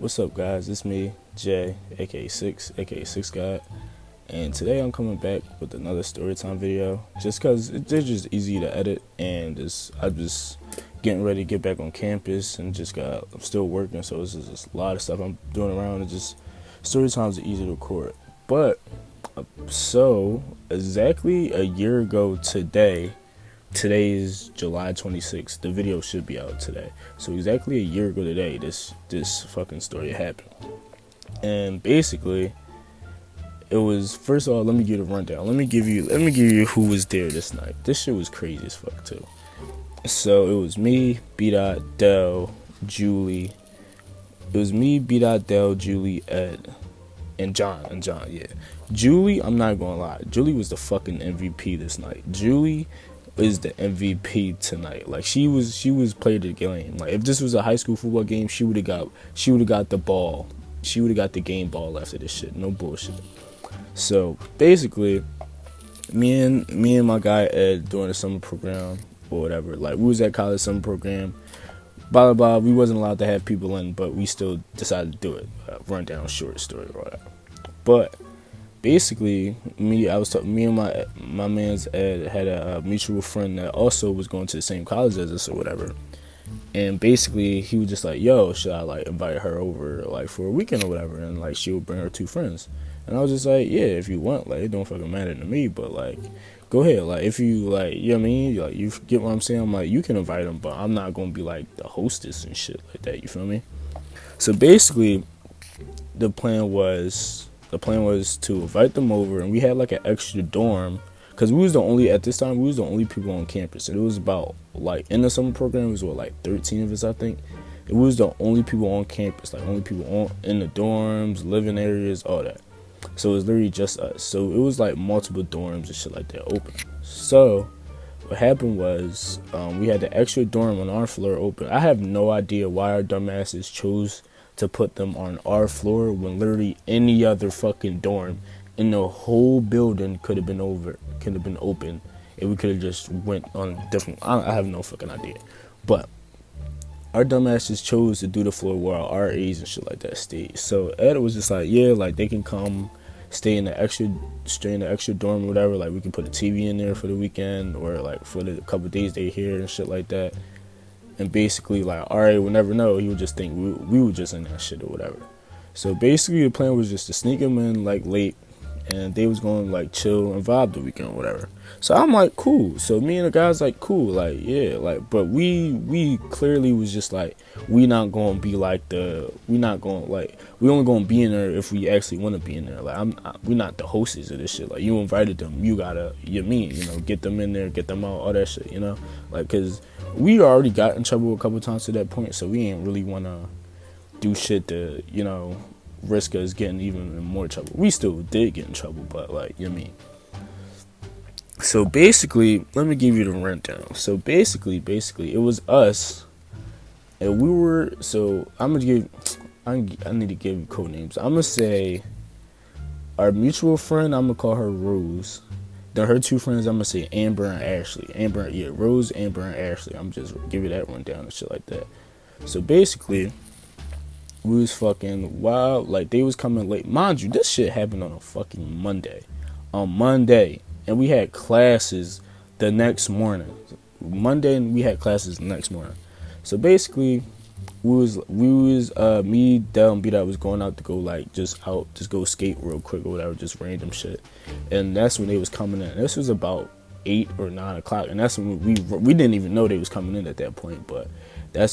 What's up, guys? It's me, Jay, aka Six, aka Six God, and today I'm coming back with another storytime video. Just cause they're just easy to edit, and I'm just getting ready to get back on campus, and I'm still working, so it's just a lot of stuff I'm doing around. And just story times are easy to record, but so exactly a year ago today. Today is July 26th. The video should be out today. So exactly a year ago today, this fucking story happened. And basically, it was, first of all, let me give a rundown. Let me give you who was there this night. This shit was crazy as fuck too. So it was me, B. Dell, Julie. It was me, B. Dell, Julie, Ed, and John. Yeah. Julie, I'm not gonna lie. Julie was the fucking MVP this night. Julie is the MVP tonight. Like she was played the game. Like if this was a high school football game, she would have got the ball. She would have got the game ball after this shit. No bullshit. So basically, me and my guy Ed doing a summer program or whatever. Like we was at college summer program. Blah blah blah. We wasn't allowed to have people in, but we still decided to do it. Run down short story or whatever. But basically, me and my man's Ed had a mutual friend that also was going to the same college as us or whatever. And basically, he was just like, "Yo, should I like invite her over like for a weekend or whatever?" And like she would bring her two friends. And I was just like, "Yeah, if you want, like it don't fucking matter to me, but like go ahead. Like if you like, you know what I mean? Like you get what I'm saying? I'm like, you can invite them, but I'm not gonna be like the hostess and shit like that. You feel me?" So basically, the plan was to invite them over, and we had like an extra dorm because at this time we was the only people on campus, and it was about like in the summer program it was like 13 of us, I think. It was the only people on campus, like only people in the dorms, living areas, all that. So it was literally just us. So it was like multiple dorms and shit like that open. So what happened was we had the extra dorm on our floor open. I have no idea why our dumbasses chose to put them on our floor when literally any other fucking dorm in the whole building could have been open, and we could have just went on different. I have no fucking idea, but our dumbasses chose to do the floor where our RAs and shit like that stayed. So Ed was just like, yeah, like they can come stay in the extra dorm or whatever. Like we can put a TV in there for the weekend or like for the couple days they here and shit like that. And basically, like, alright, we'll never know. He would just think we were just in that shit or whatever. So basically, the plan was just to sneak him in, like, late. And they was going to, like, chill and vibe the weekend or whatever. So I'm like, cool. So me and the guys, like, cool. Like, yeah. Like, but we clearly was just like, we not going to be like we only going to be in there if we actually want to be in there. Like, we're not the hosts of this shit. Like, you invited them. You got to, get them in there, get them out, all that shit, Like, because we already got in trouble a couple times to that point, so we ain't really want to do shit to, risk us getting even in more trouble. We still did get in trouble, but like, you know what I mean? So basically, let me give you the rundown. So basically, it was us, and we were, so I need to give you code names. I'm going to say our mutual friend, I'm going to call her Rose. Then her two friends, I'm going to say Amber and Ashley. Rose, Amber, and Ashley. I'm just give you that rundown and shit like that. So basically, we was fucking wild. Like, they was coming late. Mind you, this shit happened on a fucking Monday. And we had classes the next morning. We had classes the next morning. So basically, me, Del, and B-Dot was going out to go, like, just go skate real quick or whatever, just random shit. And that's when they was coming in. This was about 8 or 9 o'clock, and that's when we didn't even know they was coming in at that point, but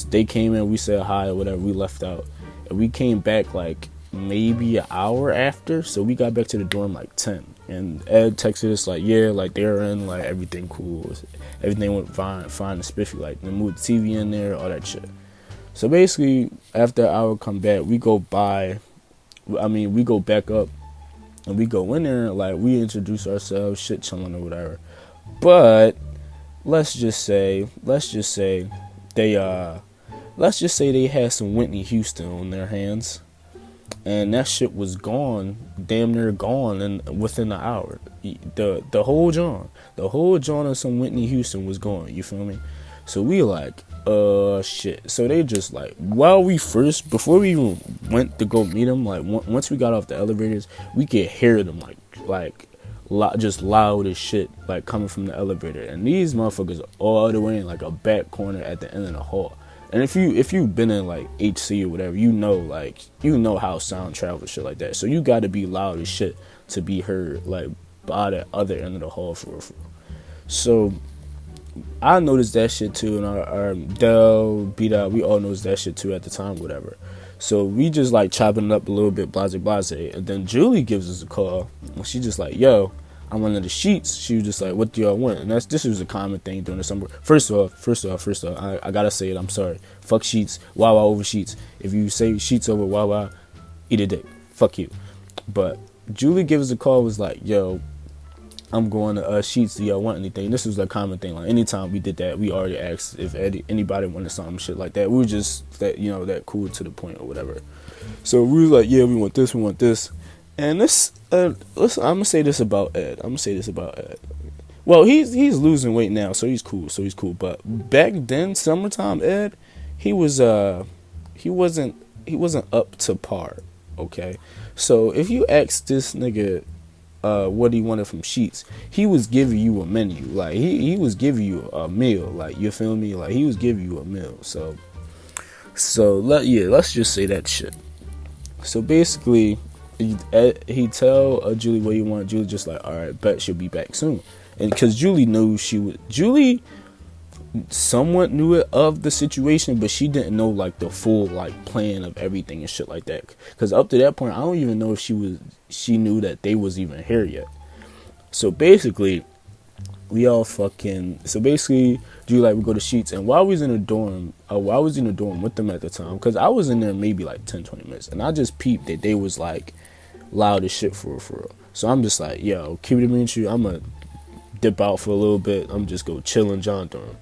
they came in, we said hi or whatever, we left out, and we came back, like, maybe an hour after, so we got back to the dorm, like, 10, and Ed texted us, like, yeah, like, they're in, like, everything cool, everything went fine and spiffy, like, they moved the TV in there, all that shit. So basically, after an hour come back, we go back up, and we go in there, like, we introduce ourselves, shit chilling or whatever. But let's just say they had some Whitney Houston on their hands, and that shit was gone, damn near gone, and within an hour, the whole John of some Whitney Houston was gone. You feel me? So we like, shit. So they just like, before we even went to go meet them, like once we got off the elevators, we could hear them just loud as shit, like coming from the elevator. And these motherfuckers are all the way in like a back corner at the end of the hall. And if you've been in like HC or whatever, you know how sound travels, shit like that. So you got to be loud as shit to be heard like by the other end of the hall for real. So I noticed that shit too, and our Dell, B-Dot, we all noticed that shit too at the time, whatever. So we just like chopping it up a little bit, blase, and then Julie gives us a call, and she just like, yo, I'm under the sheets. She was just like, what do y'all want? And this was a common thing during the summer. First off, I gotta say it, I'm sorry. Fuck sheets, Wawa over sheets. If you say sheets over Wawa, eat a dick. Fuck you. But Julie gives us a call, was like, yo, I'm going to sheets. Do y'all want anything? This was a common thing. Like anytime we did that, we already asked if anybody wanted something, shit like that. We were just that cool to the point or whatever. So we was like, yeah, we want this. And this, I'm gonna say this about Ed. Well, he's losing weight now, so he's cool. But back then, summertime Ed, he wasn't up to par. Okay, so if you ask this nigga what he wanted from Sheets, he was giving you a menu. Like he was giving you a meal. Like, you feel me? Like he was giving you a meal. Let's just say that shit. So basically, he tell Julie what he wanted. Julie just like, all right, bet she'll be back soon. And because Julie knew Julie somewhat knew it of the situation, but she didn't know like the full like plan of everything and shit like that. Because up to that point, I don't even know if she knew that they was even here yet. So basically, Julie like, we go to Sheets, and while I was in the dorm with them at the time, because I was in there maybe like 10-20 minutes, and I just peeped that they was like loud as shit for real. So I'm just like, yo, keep it in you. I'm gonna dip out for a little bit. I'm just go chill in John dorm.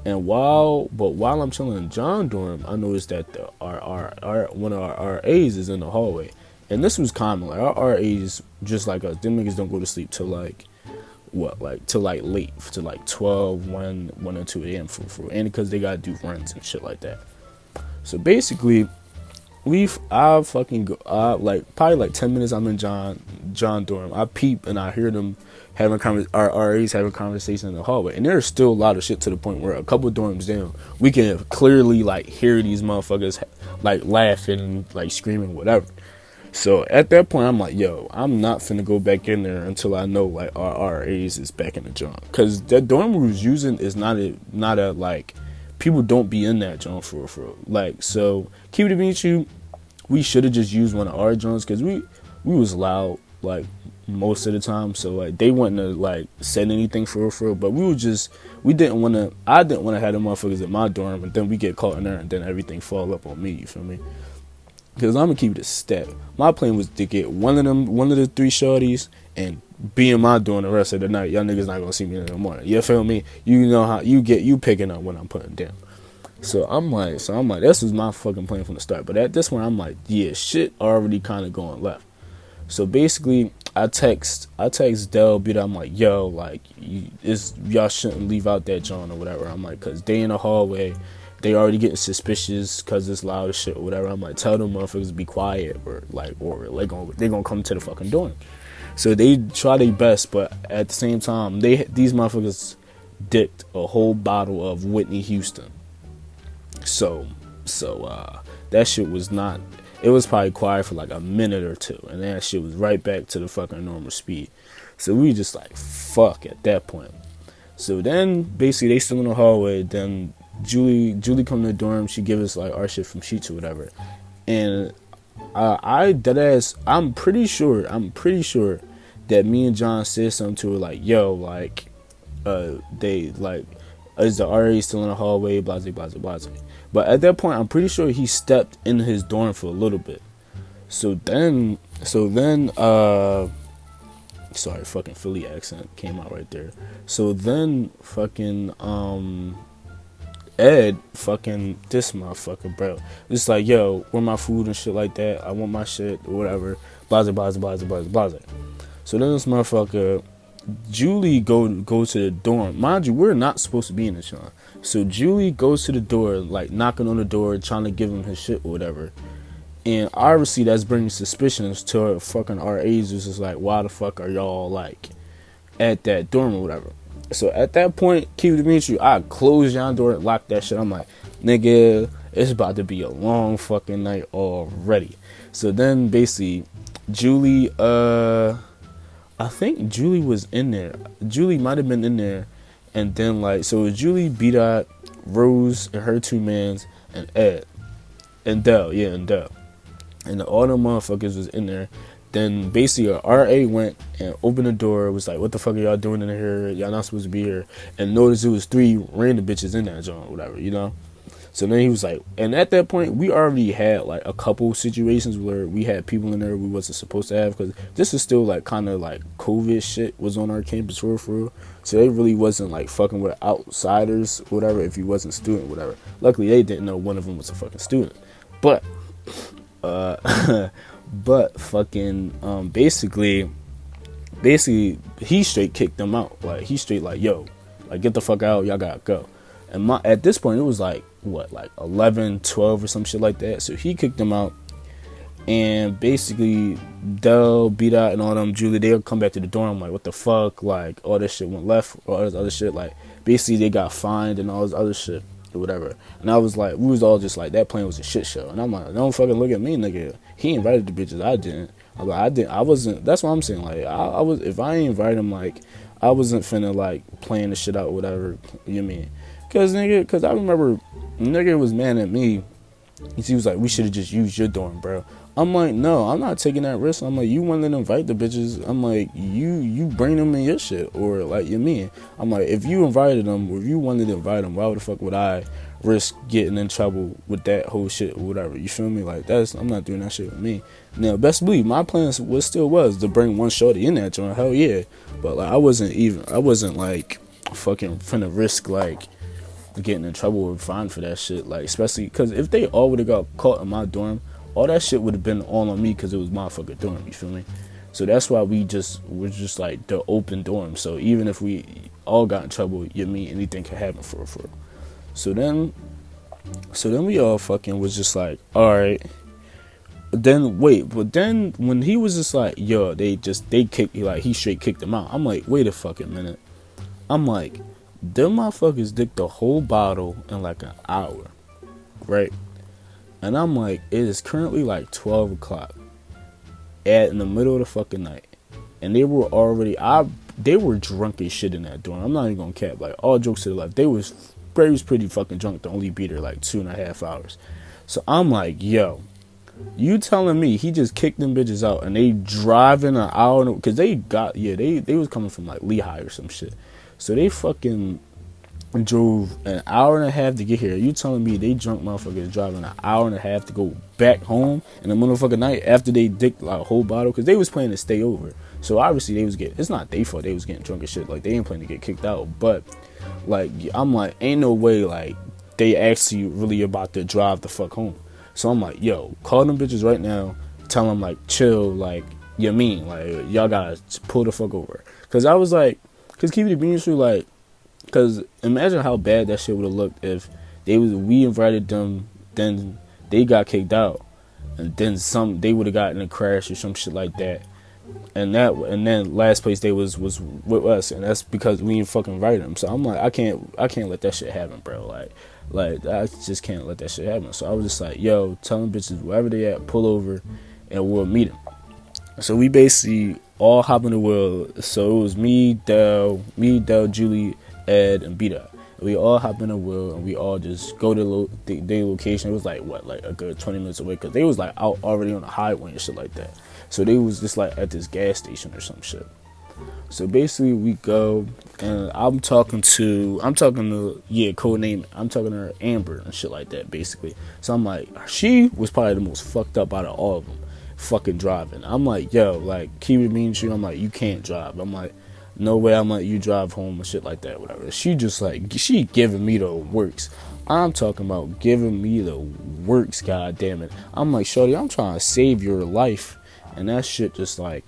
And while I'm chilling in John dorm, I noticed that one of our RAs is in the hallway. And this was common. Like, our RAs, just like us, them niggas don't go to sleep till like late, to like 12, 1 or 2 a.m. for and because they gotta do runs and shit like that. So basically, probably like 10 minutes I'm in John dorm. I peep and I hear them our RAs having conversation in the hallway, and there's still a lot of shit to the point where a couple dorms down, we can clearly like hear these motherfuckers like laughing, like screaming, whatever. So at that point, I'm like, yo, I'm not finna go back in there until I know like our RAs is back in the joint, because that dorm we was using is not a like, people don't be in that joint for like. So keep it between you, we should have just used one of our joints, because we was loud like most of the time, so like they wouldn't have like said anything for real, but I didn't want to have them motherfuckers at my dorm and then we get caught in there and then everything fall up on me, you feel me? Because I'm gonna keep it a stat. My plan was to get one of the 3 shorties and be in my dorm the rest of the night. Y'all niggas not gonna see me in the morning, you feel me? You know how you picking up when I'm putting down. So I'm like, this was my fucking plan from the start. But at this one, I'm like, yeah, shit already kind of going left. So basically, I text Del Beat. I'm like, yo, like, y'all shouldn't leave out that joint or whatever. I'm like, cause they in the hallway, they already getting suspicious cause it's loud as shit or whatever. I'm like, tell them motherfuckers to be quiet or they gonna come to the fucking dorm. So they try their best, but at the same time, these motherfuckers dicked a whole bottle of Whitney Houston. So that shit was not. It was probably quiet for like a minute or two, and that shit was right back to the fucking normal speed. So we just like, fuck at that point. So then basically they still in the hallway. Then Julie come to the dorm. She give us like our shit from Sheets or whatever. And I'm pretty sure that me and John said something to her like, yo, like, they like, is the RA still in the hallway? Blase. But at that point, I'm pretty sure he stepped in his dorm for a little bit. So then, sorry, fucking Philly accent came out right there. So then, fucking, Ed, fucking, this motherfucker, bro. It's like, yo, where my food and shit like that? I want my shit or whatever. Blase. So then this motherfucker, Julie go to the dorm. Mind you, we're not supposed to be in this, Sean. So Julie goes to the door, like knocking on the door, trying to give him his shit or whatever. And obviously that's bringing suspicions to her fucking RAs. It's just like, why the fuck are y'all like at that dorm or whatever? So at that point, keep it with you, I closed y'all door and locked that shit. I'm like, nigga, it's about to be a long fucking night already. So then basically, Julie, I think Julie was in there. Julie might have been in there. And then like, so it was Julie, B-Dot, Rose, and her two mans, and Ed. And Dell, yeah, and Dell. And all the motherfuckers was in there. Then basically a RA went and opened the door, was like, what the fuck are y'all doing in here? Y'all not supposed to be here. And noticed it was 3 random bitches in that joint, whatever, you know? So then he was like, and at that point, we already had like a couple situations where we had people in there we wasn't supposed to have, because this is still like kind of like COVID shit was on our campus for real. So they really wasn't like fucking with outsiders, whatever, if you wasn't a student, whatever. Luckily, they didn't know one of them was a fucking student. But, but fucking, basically, he straight kicked them out. Like, he straight like, yo, like, get the fuck out, y'all gotta go. And at this point, it was like, what, like 11, 12 or some shit like that. So he kicked them out. And basically, Dell, B-Dot, and all them, Julie, they'll come back to the dorm like, what the fuck? Like, all this shit went left, all this other shit. Like, basically, they got fined and all this other shit or whatever. And I was like, we was all just like, that plan was a shit show. And I'm like, don't fucking look at me, nigga. He invited the bitches, I didn't. I'm like, I wasn't, that's what I'm saying. Like, I was, if I ain't invite him, like, I wasn't finna, like, playing the shit out or whatever, you mean? Cause I remember nigga was mad at me. He was like, we should have just used your dorm, bro. I'm like, no, I'm not taking that risk. I'm like, you wanted to invite the bitches. I'm like, you bring them in your shit, or like, you mean? I'm like, if you invited them, or if you wanted to invite them, why the fuck would I risk getting in trouble with that whole shit or whatever? You feel me? Like, I'm not doing that shit with me. Now, best believe my plan was to bring one shorty in that joint. Hell yeah, but like, I wasn't like fucking finna risk like getting in trouble or fined for that shit, like, especially because if they all would have got caught in my dorm, all that shit would have been all on me because it was my fucking dorm, you feel me? So that's why we're just like the open dorm. So even if we all got in trouble, you mean anything could happen for. So then we all fucking was just like, all right. But then when he was just like, yo, they kicked, like, he straight kicked them out. I'm like, wait a fucking minute. I'm like, them motherfuckers dicked the whole bottle in like an hour, right? And I'm like, it is currently like 12 o'clock in the middle of the fucking night. And they were they were drunk as shit in that dorm. I'm not even gonna cap. Like, all jokes to the left, they was pretty fucking drunk to only be there like 2.5 hours. So I'm like, yo, you telling me he just kicked them bitches out and they driving an hour? Because they was coming from like Lehigh or some shit. So they fucking drove an hour and a half to get here. You telling me they drunk motherfuckers driving an hour and a half to go back home in the motherfucking night after they dicked like a whole bottle? Because they was planning to stay over. So obviously they was it's not their fault they was getting drunk as shit. Like, they ain't planning to get kicked out. But like, I'm like, ain't no way like they actually really about to drive the fuck home. So I'm like, yo, call them bitches right now. Tell them like, chill, like, you mean, like, y'all gotta pull the fuck over. Because I was like, because keep it being true, like, because imagine how bad that shit would have looked if we invited them, then they got kicked out, and then they would have gotten in a crash or some shit like that, and then last place they was with us, and that's because we didn't fucking invite them. So I'm like, I can't let that shit happen, bro. Like I just can't let that shit happen. So I was just like, yo, tell them bitches wherever they at, pull over, and we'll meet them. So we basically all hop in the wheel. So it was me, Dell, Julie, Ed, and B-Dot. We all hop in the wheel and we all just go to their location. It was like, what, like a good 20 minutes away, because they was like out already on the highway and shit like that. So they was just like at this gas station or some shit. So basically we go, and I'm talking to code name, I'm talking to her, Amber, and shit like that, basically. So I'm like, she was probably the most fucked up out of all of them, fucking driving. I'm like, yo, like, keep it mean to you. I'm like, you can't drive. I'm like, no way I'm letting you drive home and shit like that, whatever. She just like, she giving me the works. I'm talking about giving me the works, god damn it. I'm like, shorty, I'm trying to save your life. And that shit just like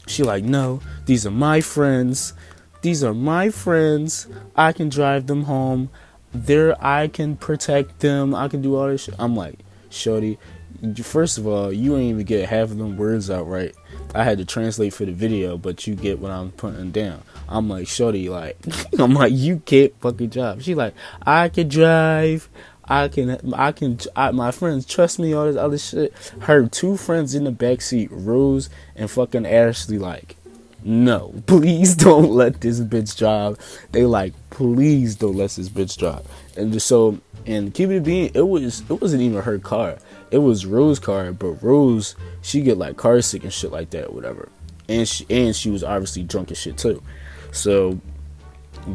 She like, no, these are my friends. These are my friends. I can drive them home. I can protect them. I can do all this shit. I'm like, shorty, first of all, you ain't even get half of them words out right. I had to translate for the video, but you get what I'm putting down. I'm like, shorty, like, I'm like, you can't fucking drive. She like, I can drive. My friends trust me, all this other shit. Her two friends in the backseat, Rose and fucking Ashley, like, no, please don't let this bitch drive. They like, please don't let this bitch drive. And keep it being, it wasn't even her car. It was Rose's car, but Rose, she get like car sick and shit like that, or whatever. And she was obviously drunk as shit too. So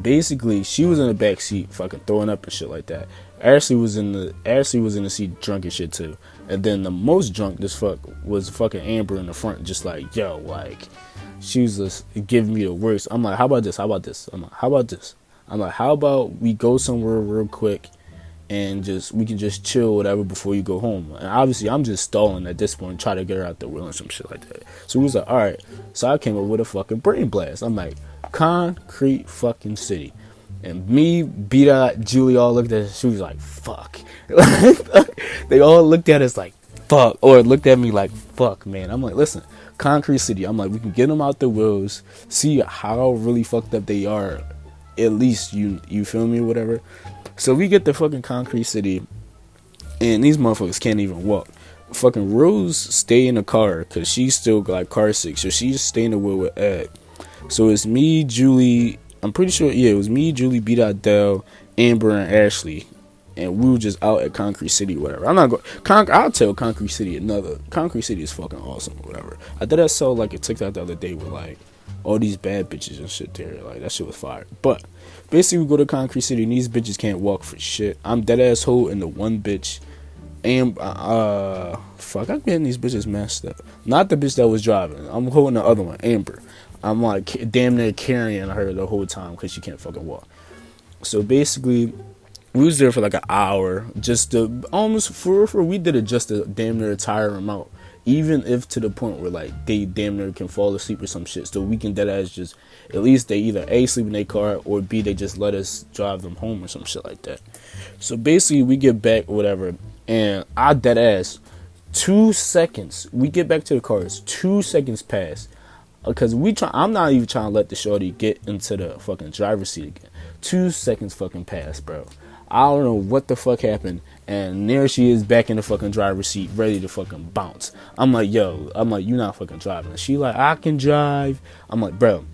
basically, she was in the back seat, fucking throwing up and shit like that. Ashley was in the seat drunk and shit too. And then the most drunk this fuck was fucking Amber in the front, just like, yo, like, she was just giving me the worst. I'm like, how about this? How about this? I'm like, how about this? I'm like, how about we go somewhere real quick and we can just chill, whatever, before you go home. And obviously, I'm just stalling at this point, try to get her out the wheel and some shit like that. So we was like, all right. So I came up with a fucking brain blast. I'm like, Concrete fucking City. And me, B-Dot, Julie all looked at us. She was like, fuck. They all looked at us like, fuck. Or looked at me like, fuck, man. I'm like, listen, Concrete City. I'm like, we can get them out the wheels, see how really fucked up they are. At least you feel me or whatever. So we get to fucking Concrete City, and these motherfuckers can't even walk. Fucking Rose stay in the car because she's still like car sick, so she just stay in the wheel with Ed. So it's me, Julie. I'm pretty sure, yeah, it was me, Julie, B. Dell, Amber, and Ashley, and we were just out at Concrete City, whatever. I'm not going. I'll tell Concrete City another. Concrete City is fucking awesome, whatever. I thought I saw like a TikTok the other day with like all these bad bitches and shit there. Like, that shit was fire. But basically, we go to Concrete City, and these bitches can't walk for shit. I'm dead ass holding the one bitch. And fuck, I'm getting these bitches messed up. Not the bitch that was driving. I'm holding the other one, Amber. I'm like damn near carrying her the whole time because she can't fucking walk. So basically, we was there for like an hour, just to almost for we did it just to damn near tire them out. Even if to the point where like they damn near can fall asleep or some shit, so we can dead ass just at least they either A, sleep in their car, or B, they just let us drive them home or some shit like that. So basically, we get back or whatever, and I dead ass 2 seconds. We get back to the cars, 2 seconds pass. Because I'm not even trying to let the shorty get into the fucking driver's seat again. 2 seconds fucking passed, bro. I don't know what the fuck happened. And there she is back in the fucking driver's seat, ready to fucking bounce. I'm like, yo, you not fucking driving. She like, I can drive. I'm like, bro,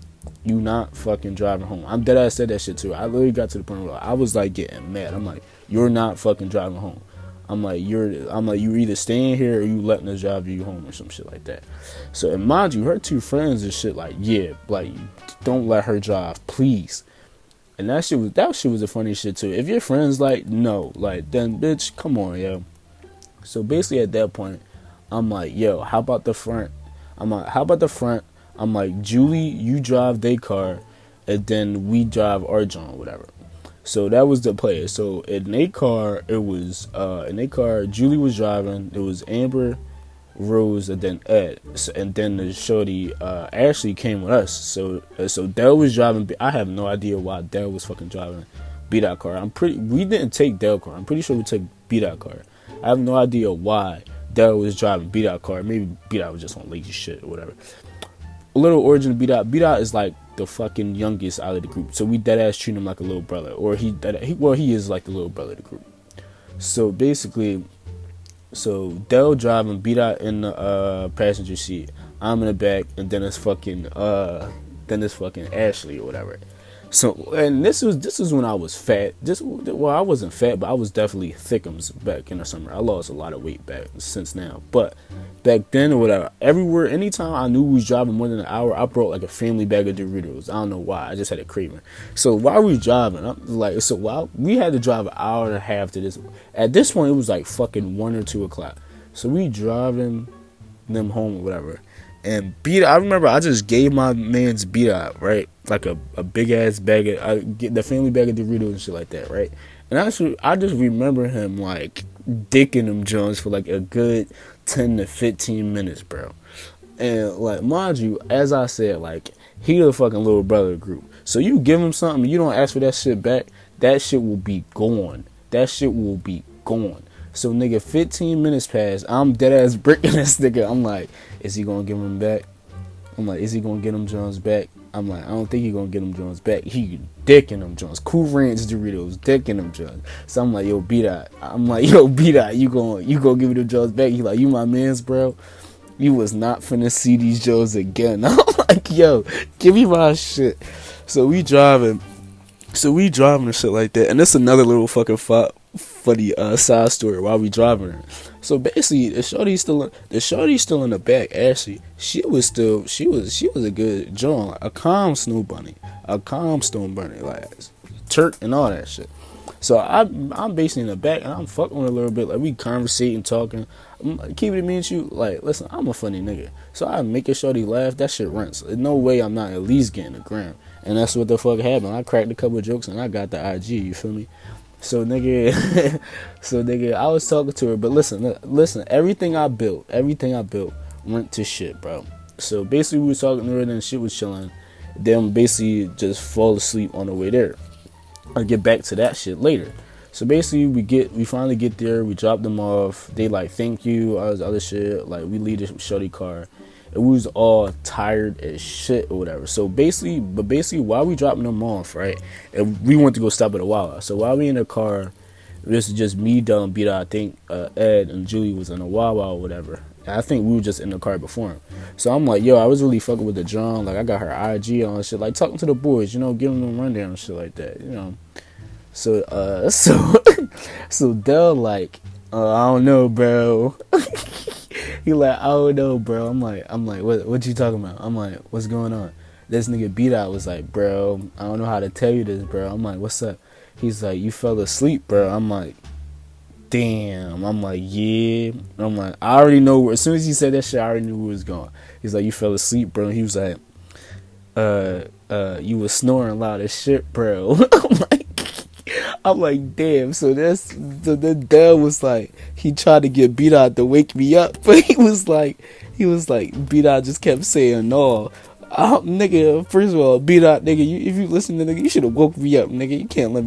you not fucking driving home. I'm dead ass said that shit too. I literally got to the point where I was like getting mad. I'm like, you're not fucking driving home. I'm like, you're either staying here or you letting us drive you home or some shit like that. So, and mind you, her two friends and shit like, yeah, like, don't let her drive, please. And that shit was the funny shit too. If your friends like, no, like, then bitch, come on, yo. So basically at that point, I'm like, yo, how about the front? I'm like, Julie, you drive their car, and then we drive our John, whatever. So that was the play. So in a car, Julie was driving. It was Amber, Rose, and then Ed. And then the shorty, Ashley came with us. So Dell was driving. I have no idea why Dell was fucking driving B-Dot car. We didn't take Dell car. I'm pretty sure we took B-Dot car. I have no idea why Dell was driving B-Dot car. Maybe B-Dot was just on lazy shit or whatever. A little origin of B-Dot. B-Dot is like the fucking youngest out of the group, so we dead ass treat him like a little brother, or he is like the little brother of the group. So basically, Dell driving, B-Dot in the passenger seat, I'm in the back, and then it's fucking Ashley or whatever. So, and this was when I was fat. I wasn't fat, but I was definitely thickums back in the summer. I lost a lot of weight back since now, but back then or whatever, everywhere, anytime I knew we was driving more than an hour, I brought like a family bag of Doritos. I don't know why, I just had a craving. So while we was driving, while we had to drive an hour and a half to this. At this point, it was like fucking 1 or 2 o'clock. So we driving them home or whatever. And I remember I just gave my man's B-Dot, right? Like a big ass bag of, the family bag of Doritos and shit like that, right? And I just remember him like dicking them Jones for like a good 10 to 15 minutes, bro. And like, mind you, as I said, like, he the fucking little brother group. So you give him something, you don't ask for that shit back, that shit will be gone. That shit will be gone. So nigga, 15 minutes pass. I'm dead ass breaking this nigga. I'm like, is he gonna give him back? I'm like, is he gonna get him Jones back? I'm like, I don't think he gonna get him Jones back. He dicking them Jones. Cool Ranch Doritos, dicking them Jones. So I'm like, yo, B-Dot. I'm like, yo, B-Dot, you gonna give me the Jones back? He like, you my mans, bro. You was not finna see these Joes again. I'm like, yo, give me my shit. So we driving and shit like that. And that's another little fucking funny side story while we driving her. So basically, the shorty's still in the back. Actually, she was a good John, a calm stone bunny, like Turk and all that shit. So I'm basically in the back and I'm fucking with her a little bit, like we conversating, talking. Keeping it me and you, like, listen, I'm a funny nigga, so I make a shorty laugh. That shit rents. There's no way I'm not at least getting a gram. And that's what the fuck happened. I cracked a couple of jokes and I got the IG. You feel me? So nigga, I was talking to her, but listen, everything I built went to shit, bro. So basically, we was talking to her, and then shit was chilling. Then basically just fall asleep on the way there. I'll get back to that shit later. So basically, we finally get there. We drop them off. They like, thank you, all this other shit. Like, we leave the shorty car. And we was all tired as shit or whatever. So basically, while we dropping them off, right, and we went to go stop at a Wawa. So while we in the car, this is just me, Dylan, Beat. I think Ed and Julie was in a Wawa or whatever. And I think we were just in the car before him. So I'm like, yo, I was really fucking with the John. Like, I got her IG on and shit. Like, talking to the boys, you know, giving them a rundown and shit like that, you know. So, so Del like, I don't know, bro. He like, I don't know, bro. I'm like, what you talking about? I'm like, what's going on? This nigga Beat Out was like, bro, I don't know how to tell you this, bro. I'm like, what's up? He's like, you fell asleep, bro. I'm like, damn. I'm like, yeah. I'm like, I already know where. As soon as he said that shit, I already knew where it was going. He's like, you fell asleep, bro. And he was like, you was snoring loud as shit, bro. I'm like, damn. So the dad was like, he tried to get Beat Out to wake me up, but he was like, Beat Out just kept saying no. Nigga, first of all, Beat Out, nigga, if you listen to nigga, you should have woke me up, nigga. You can't let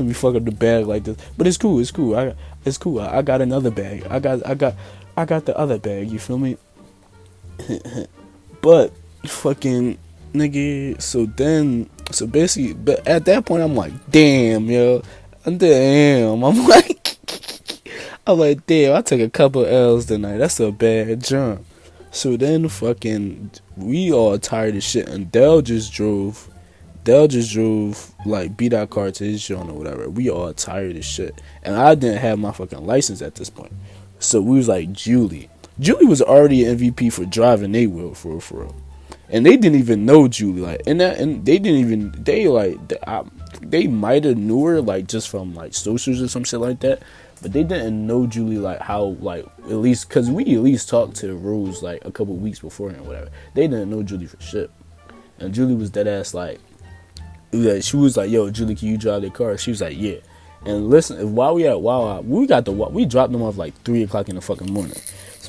me fuck up the bag like this. But it's cool. It's cool. I got another bag. I got the other bag. You feel me? But fucking nigga. So basically, but at that point, I'm like, damn, yo, damn. I'm like, damn. I took a couple L's tonight. That's a bad jump. So then fucking we all tired of shit, and Dell just drove like beat our car to his joint or whatever. We all tired of shit, and I didn't have my fucking license at this point. So we was like, Julie was already an MVP for driving they wheel for real. And they didn't even know Julie, like, they might have knew her like just from like socials or some shit like that, but they didn't know Julie like how, like, at least because we at least talked to Rose like a couple weeks before and whatever. They didn't know Julie for shit, and Julie was dead ass like, she was like, yo, Julie, can you drive their car? She was like, yeah. And listen, while we at Wawa, we dropped them off like 3:00 in the fucking morning.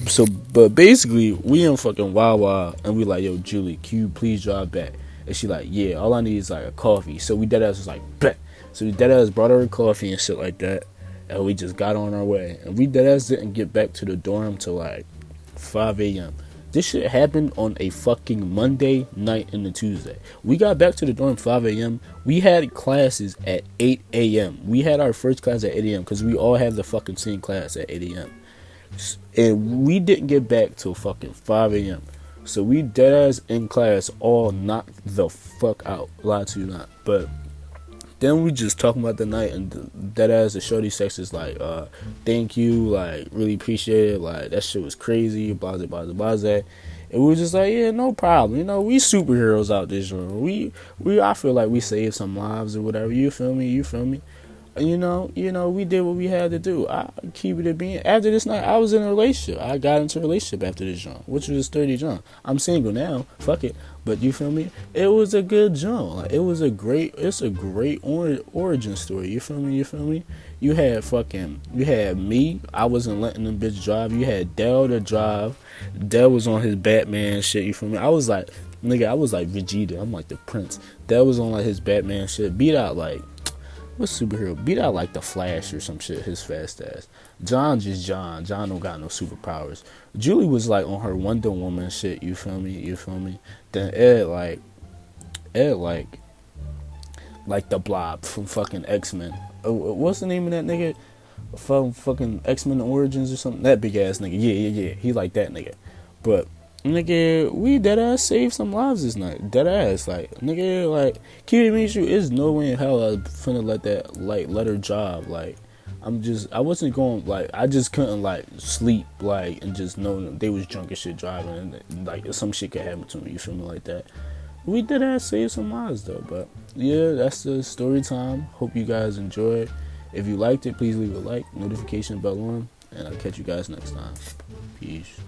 So, but basically, we in fucking Wawa, and we like, yo, Julie, can you please drive back? And she like, yeah, all I need is like a coffee. So we deadass was like, bet. So we deadass brought her a coffee and shit like that, and we just got on our way. And we deadass didn't get back to the dorm till like 5 a.m. This shit happened on a fucking Monday night and a Tuesday. We got back to the dorm 5 a.m. We had classes at 8 a.m. We had our first class at 8 a.m. because we all have the fucking same class at 8 a.m. And we didn't get back till fucking 5 a.m. So we deadass in class all knocked the fuck out. Lie to you not. But then we just talking about the night, and deadass the shorty sex is like, thank you, like, really appreciate it, like, that shit was crazy, blah, blah, blah, blah. And we were just like, yeah, no problem. You know, we superheroes out this room. I feel like we saved some lives or whatever. You feel me? we did what we had to do. I keep it being. After this night, I was in a relationship. I got into a relationship after this jump, which was a sturdy jump. I'm single now. Fuck it. But you feel me? It was a good jump. Like, it's a great origin story. You feel me? You had me. I wasn't letting them bitch drive. You had Dell to drive. Dell was on his Batman shit. You feel me? I was like, nigga, I was like Vegeta. I'm like the Prince. Dell was on like his Batman shit. Beat out like, what superhero? Beat out like the Flash or some shit, his fast ass. John just John. John don't got no superpowers. Julie was like on her Wonder Woman shit, you feel me? Then Ed like the Blob from fucking X-Men. What's the name of that nigga? From fucking X-Men Origins or something? That big ass nigga. Yeah. He like that nigga. But nigga, we dead ass saved some lives this night. Dead ass, like nigga, like keep it with you. It's no way in hell I was finna let her drive. Like I wasn't going, like I just couldn't like sleep like and just know them. They was drunk as shit driving and like some shit could happen to me. You feel me like that? We did ass save some lives though. But yeah, that's the story time. Hope you guys enjoyed. If you liked it, please leave a like, notification bell on, and I'll catch you guys next time. Peace.